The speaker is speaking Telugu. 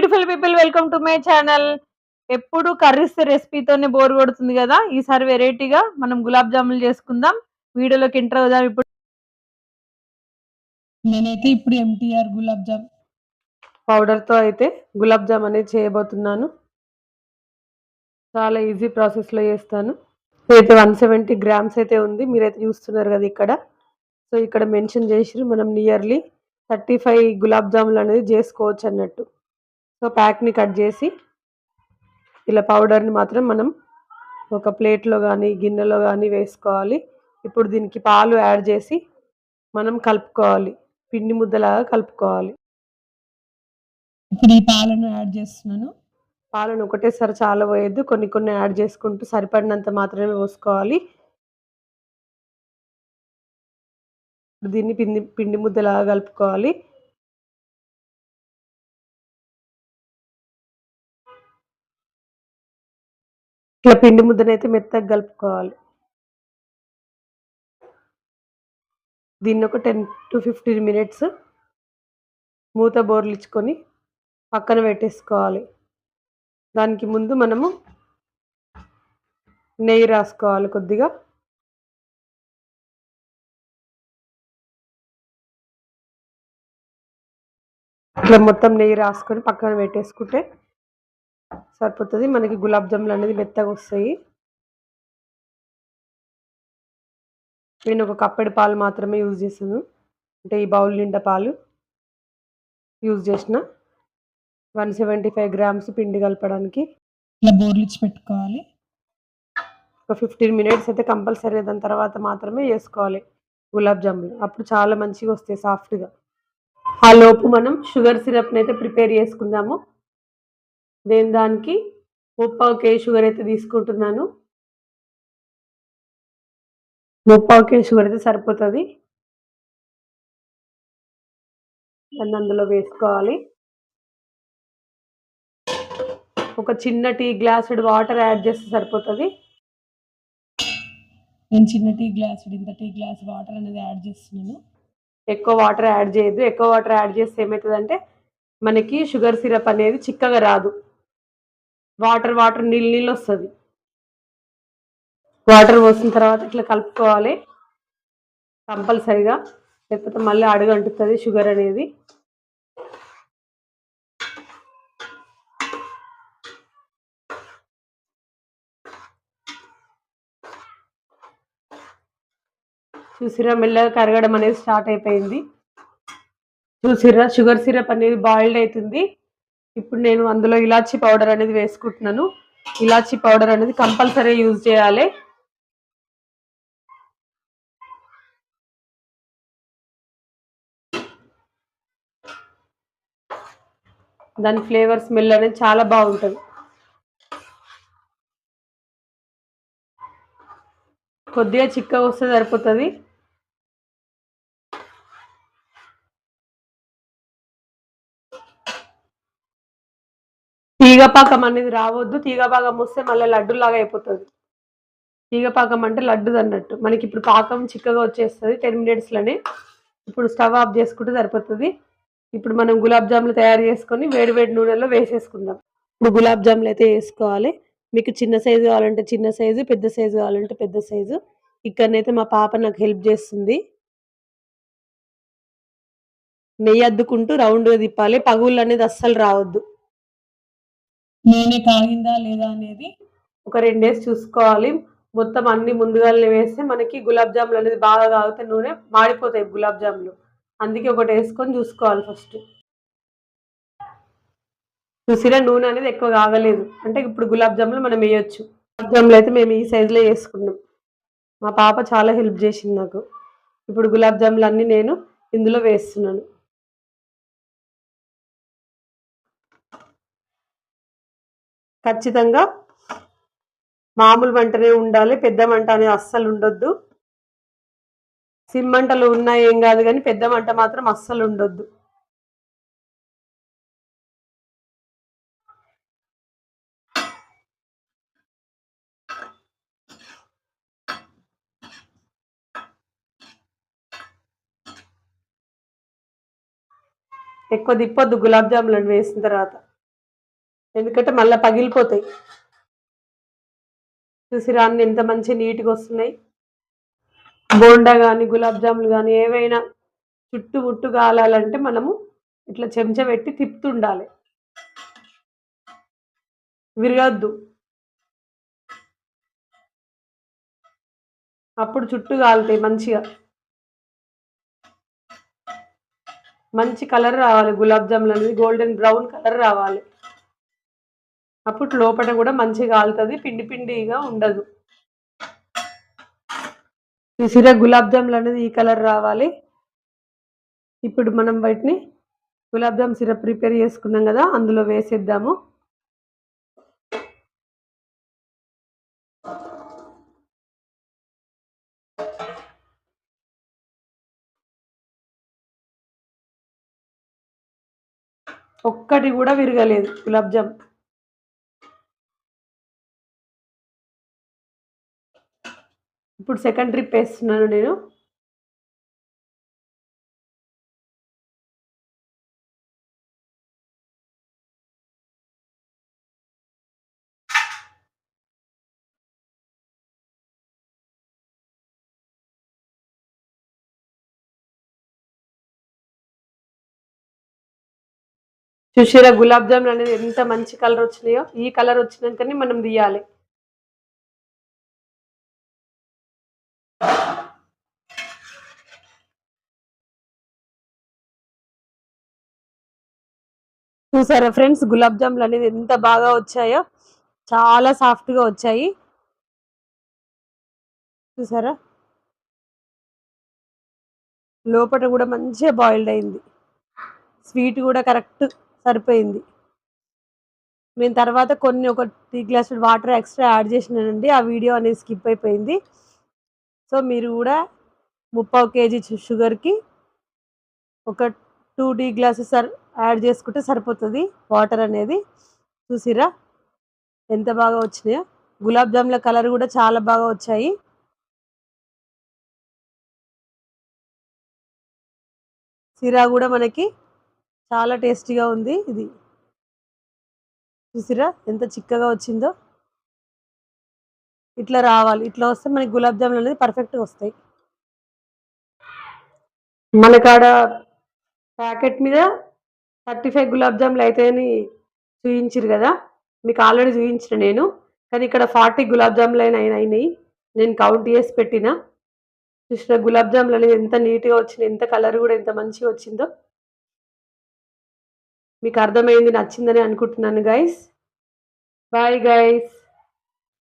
Beautiful people, welcome to my channel. ఎప్పుడు కర్రీస్ రెసిపీతోనే బోర్ కొడుతుంది కదా. ఈసారి వెరైటీగా మనం గులాబ్ జాములు చేసుకుందాం. వీడియోలోకి ఎంటర్ అవుదాం. నేనైతే ఇప్పుడు ఎంటీఆర్ గులాబ్ జామ్ పౌడర్తో అయితే గులాబ్ జామ్ అనేది చేయబోతున్నాను. చాలా ఈజీ ప్రాసెస్లో చేస్తాను. అయితే 170 గ్రామ్స్ అయితే ఉంది, మీరైతే చూస్తున్నారు కదా ఇక్కడ. సో ఇక్కడ మెన్షన్ చేసి మనం నియర్లీ 35 గులాబ్ జాములు అనేది చేసుకోవచ్చు అన్నట్టు. సో ప్యాక్ని కట్ చేసి ఇలా పౌడర్ని మాత్రం మనం ఒక ప్లేట్లో కానీ గిన్నెలో కానీ వేసుకోవాలి. ఇప్పుడు దీనికి పాలు యాడ్ చేసి మనం కలుపుకోవాలి, పిండి ముద్దలాగా కలుపుకోవాలి. ఇప్పుడు ఈ పాలను యాడ్ చేస్తున్నాను. పాలను ఒకటేసారి చాలా పోయొద్దు, కొన్ని కొన్ని యాడ్ చేసుకుంటూ సరిపడినంత మాత్రమే పోసుకోవాలి. దీన్ని పిండి ముద్దలాగా కలుపుకోవాలి. ఇట్లా పిండి ముద్దనైతే మెత్తగా కలుపుకోవాలి. దీన్ని ఒక 10 to 15 మినిట్స్ మూత బోర్లించుకొని పక్కన పెట్టేసుకోవాలి. దానికి ముందు మనము నెయ్యి రాసుకోవాలి కొద్దిగా. ఇట్లా మొత్తం నెయ్యి రాసుకొని పక్కన పెట్టేసుకుంటే సరిపోతుంది. మనకి గులాబ్ జాములు అనేది మెత్తగా వస్తాయి. నేను ఒక కప్పెడు పాలు మాత్రమే యూజ్ చేశాను, అంటే ఈ బౌల్ నిండా పాలు యూజ్ చేసిన. 175 గ్రామ్స్ పిండి కలపడానికి ఇలా బోర్లిచ్చి పెట్టుకోవాలి. ఒక 15 మినిట్స్ అయితే కంపల్సరీ, దాని తర్వాత మాత్రమే చేసుకోవాలి గులాబ్ జాములు. అప్పుడు చాలా మంచిగా వస్తాయి, సాఫ్ట్గా. ఆ లోపు మనం షుగర్ సిరప్ని అయితే ప్రిపేర్ చేసుకుందాము. నేను దానికి 3/4 కేజీ షుగర్ అయితే తీసుకుంటున్నాను. 3/4 కేజీ షుగర్ అయితే సరిపోతుంది. దాన్ని అందులో వేసుకోవాలి. ఒక చిన్న టీ గ్లాసుడు వాటర్ యాడ్ చేస్తే సరిపోతుంది. నేను చిన్న టీ గ్లాసుడు ఇంత టీ గ్లాస్ వాటర్ అనేది యాడ్ చేస్తున్నాను. ఎక్కువ వాటర్ యాడ్ చేయొద్దు. ఎక్కువ వాటర్ యాడ్ చేస్తే ఏమవుతుందంటే మనకి షుగర్ సిరప్ అనేది చిక్కగా రాదు, వాటర్ వాటర్ నీళ్ళు నీళ్ళు వస్తుంది. వాటర్ పోసిన తర్వాత ఇట్లా కలుపుకోవాలి కంపల్సరిగా, లేకపోతే మళ్ళీ అడుగు అంటుతుంది షుగర్ అనేది. చూసిరా మెల్లగా కరగడం అనేది స్టార్ట్ అయిపోయింది. చూసిరా షుగర్ సిరప్ అనేది బాయిల్డ్ అవుతుంది. ఇప్పుడు నేను అందులో ఇలాచీ పౌడర్ అనేది వేసుకుంటున్నాను. ఇలాచీ పౌడర్ అనేది కంపల్సరీ యూజ్ చేయాలి. దాని ఫ్లేవర్ స్మెల్ అనేది చాలా బాగుంటుంది. కొద్దిగా చిక్కగా వస్తే సరిపోతుంది. తీగపాకం అనేది రావద్దు. తీగపాకం వస్తే మళ్ళీ లడ్డులాగా అయిపోతుంది. తీగపాకం అంటే లడ్డు అన్నట్టు. మనకి ఇప్పుడు పాకం చిక్కగా వచ్చేస్తుంది 10 మినిట్స్లోనే. ఇప్పుడు స్టవ్ ఆఫ్ చేసుకుంటే సరిపోతుంది. ఇప్పుడు మనం గులాబ్ జాములు తయారు చేసుకొని వేడి వేడి నూనెలో వేసేసుకుందాం. ఇప్పుడు గులాబ్ జాములు అయితే వేసుకోవాలి. మీకు చిన్న సైజు కావాలంటే చిన్న సైజు, పెద్ద సైజు కావాలంటే పెద్ద సైజు. ఇక్కడనైతే మా పాప నాకు హెల్ప్ చేస్తుంది. నెయ్యి అద్దుకుంటూ రౌండ్గా తిప్పాలి, పగుళ్ళు అనేది అస్సలు రావద్దు. నూనె కాగిందా లేదా అనేది ఒక 2 డేస్ చూసుకోవాలి. మొత్తం అన్ని ముందుగానే వేస్తే మనకి గులాబ్ జాములు అనేది బాగా కాగితే నూనె మాడిపోతాయి గులాబ్ జాములు. అందుకే ఒకటి వేసుకొని చూసుకోవాలి ఫస్ట్. చూసిరా నూనె అనేది ఎక్కువ కాగలేదు అంటే ఇప్పుడు గులాబ్ జాములు మనం వేయొచ్చు. గులాబ్ జాములు అయితే మేము ఈ సైజులో వేసుకున్నాం. మా పాప చాలా హెల్ప్ చేసింది నాకు. ఇప్పుడు గులాబ్ జాములు అన్నీ నేను ఇందులో వేస్తున్నాను. ఖచ్చితంగా మామూలు మంటనే ఉండాలి, పెద్ద మంట అనేది అస్సలు ఉండొద్దు. సిమ్ మంటలు ఉన్నా ఏం కాదు, కానీ పెద్ద మంట మాత్రం అస్సలు ఉండొద్దు. ఎక్కువ తిప్పొద్దు గులాబ్ జాములను వేసిన తర్వాత. ఎందుకంటే మళ్ళీ పగిలిపోతాయి. చూసిరా అన్ని ఎంత మంచి నీట్గా వస్తున్నాయి. బోండా కానీ గులాబ్ జాములు కానీ ఏవైనా చుట్టు ముట్టు కాలాలంటే మనము ఇట్లా చెంచా పెట్టి తిప్పుతుండాలి, విరగద్దు. అప్పుడు చుట్టూ కాలుతాయి మంచిగా. మంచి కలర్ రావాలి, గులాబ్ జాములు అనేది గోల్డెన్ బ్రౌన్ కలర్ రావాలి. అప్పుడు లోపల కూడా మంచిగా కాలుతుంది, పిండి పిండిగా ఉండదు. చూసిరా గులాబ్ జాములు అనేది ఈ కలర్ రావాలి. ఇప్పుడు మనం వాటిని గులాబ్ జామ్ సిరప్ ప్రిపేర్ చేసుకున్నాం కదా, అందులో వేసేద్దాము. ఒక్కటి కూడా విరగలేదు గులాబ్ జామ్. ఇప్పుడు సెకండ్ ట్రిప్ వేస్తున్నాను నేను. చూసిరా గులాబ్ జామున్ అనేది ఎంత మంచి కలర్ వచ్చినాయో. ఈ కలర్ వచ్చినాకనే మనం తీయాలి. చూసారా ఫ్రెండ్స్, గులాబ్ జాములు అనేది ఎంత బాగా వచ్చాయో, చాలా సాఫ్ట్గా వచ్చాయి. చూసారా లోపల కూడా మంచిగా బాయిల్డ్ అయింది, స్వీట్ కూడా కరెక్ట్ సరిపోయింది. నేను తర్వాత కొన్ని ఒక 3 గ్లాసులు వాటర్ ఎక్స్ట్రా యాడ్ చేసినానండి, ఆ వీడియో అనేది స్కిప్ అయిపోయింది. సో మీరు కూడా 3/4 kg షుగర్కి ఒక 2 టీ గ్లాసెస్ యాడ్ చేసుకుంటే సరిపోతుంది వాటర్ అనేది. చూసిరా ఎంత బాగా వచ్చినాయో. గులాబ్ జాముల కలర్ కూడా చాలా బాగా వచ్చాయి. సిరా కూడా మనకి చాలా టేస్టీగా ఉంది. ఇది చూసిరా ఎంత చిక్కగా వచ్చిందో. ఇట్లా రావాలి, ఇట్లా వస్తే మనకి గులాబ్ జాములు అనేది పర్ఫెక్ట్గా వస్తాయి. మన కాడ ప్యాకెట్ మీద 35 గులాబ్ జాములు అయితాయని చూయించారు కదా, మీకు ఆల్రెడీ చూయించిన నేను. కానీ ఇక్కడ 40 గులాబ్ జాములు అయినాయి, నేను కౌంట్ చేసి పెట్టిన. చూసిన గులాబ్ జాములు అనేది ఎంత నీట్గా వచ్చింది, ఎంత కలర్ కూడా ఎంత మంచిగా వచ్చిందో. మీకు అర్థమైంది, నచ్చిందని అనుకుంటున్నాను గైస్. Bye guys.